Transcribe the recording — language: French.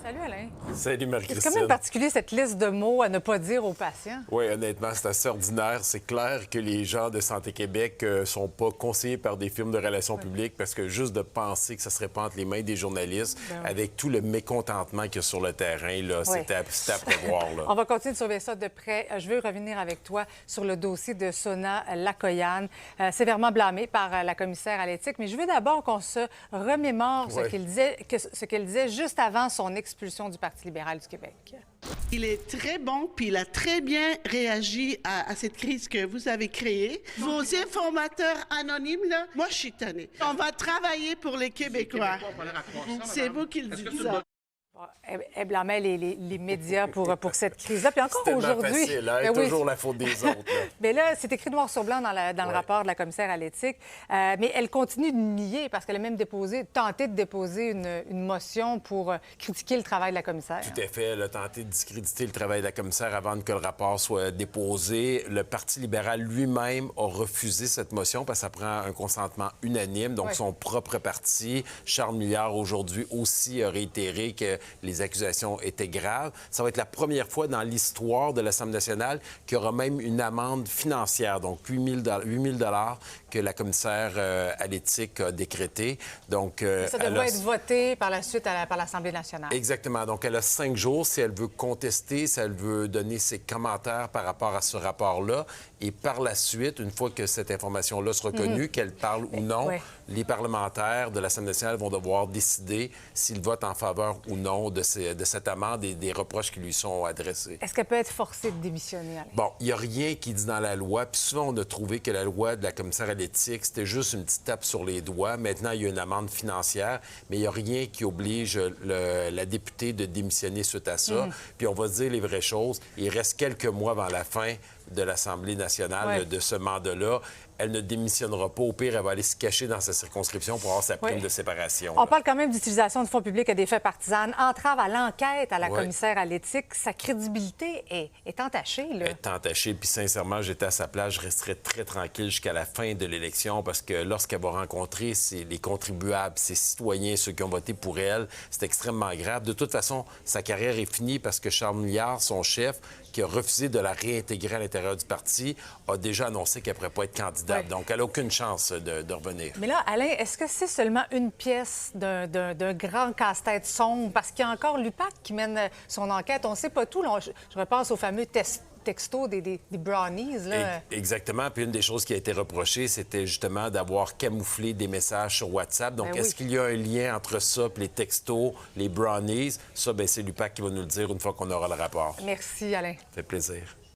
Salut Alain. Salut Marie-Christine. C'est quand même particulier cette liste de mots à ne pas dire aux patients. Oui, honnêtement, c'est assez ordinaire. C'est clair que les gens de Santé Québec sont pas conseillés par des firmes de relations publiques parce que juste de penser que ça serait pas entre les mains des journalistes, avec tout le mécontentement qu'il y a sur le terrain, là, c'était à prévoir. Là. On va continuer de surveiller ça de près. Je veux revenir avec toi sur le dossier de Sona Lakoyan, sévèrement blâmé par la commissaire à l'éthique. Mais je veux d'abord qu'on se remémore ce qu'elle disait juste avant son expulsion du Parti libéral du Québec. Il est très bon, puis il a très bien réagi à cette crise que vous avez créée. Vos informateurs anonymes, là, moi, je suis tannée. On va travailler pour les Québécois. C'est vous qui le dites ça. Elle blâmait les médias pour cette crise-là. Puis encore aujourd'hui... C'est facile, hein? Toujours la faute des autres. Là. Mais là, c'est écrit noir sur blanc dans le rapport de la commissaire à l'éthique. Mais elle continue de nier parce qu'elle a même tenté de déposer une motion pour critiquer le travail de la commissaire. Tout à fait. Elle a tenté de discréditer le travail de la commissaire avant que le rapport soit déposé. Le Parti libéral lui-même a refusé cette motion parce que ça prend un consentement unanime. Donc, son propre parti, Charles Milliard, aujourd'hui aussi a réitéré que les accusations étaient graves. Ça va être la première fois dans l'histoire de l'Assemblée nationale qu'il y aura même une amende financière, donc 8 000 que la commissaire à l'éthique a décrété. Donc, ça devrait être voté par la suite par l'Assemblée nationale. Exactement. Donc, elle a 5 jours si elle veut contester, si elle veut donner ses commentaires par rapport à ce rapport-là. Et par la suite, une fois que cette information-là sera connue, qu'elle parle ou non, les parlementaires de l'Assemblée nationale vont devoir décider s'ils votent en faveur ou non de cette amende et des reproches qui lui sont adressés. Est-ce qu'elle peut être forcée de démissionner, Alain? Bon, il n'y a rien qui dit dans la loi. Puis souvent, on a trouvé que la loi de la commissaire à l'éthique, c'était juste une petite tape sur les doigts. Maintenant, il y a une amende financière, mais il n'y a rien qui oblige la députée de démissionner suite à ça. Puis on va se dire les vraies choses. Il reste quelques mois avant la fin de l'Assemblée nationale de ce mandat-là. Elle ne démissionnera pas. Au pire, elle va aller se cacher dans sa circonscription pour avoir sa prime de séparation. On parle quand même d'utilisation de fonds publics à des fins partisanes, entrave à l'enquête à la commissaire à l'éthique. Sa crédibilité est entachée, là. Elle est entachée. Puis sincèrement, j'étais à sa place, je resterais très tranquille jusqu'à la fin de l'élection parce que lorsqu'elle va rencontrer les contribuables, ses citoyens, ceux qui ont voté pour elle, c'est extrêmement grave. De toute façon, sa carrière est finie parce que Charles Milliard, son chef, qui a refusé de la réintégrer à l'intérieur du parti, a déjà annoncé qu'elle ne pourrait pas être candidate. Donc, elle n'a aucune chance de revenir. Mais là, Alain, est-ce que c'est seulement une pièce d'un grand casse-tête sombre? Parce qu'il y a encore l'UPAC qui mène son enquête. On ne sait pas tout. Là, je repense au fameux texto des brownies. Là. Exactement. Puis une des choses qui a été reprochée, c'était justement d'avoir camouflé des messages sur WhatsApp. Donc, est-ce qu'il y a un lien entre ça et les textos, les brownies? Ça, c'est l'UPAC qui va nous le dire une fois qu'on aura le rapport. Merci, Alain. Ça fait plaisir.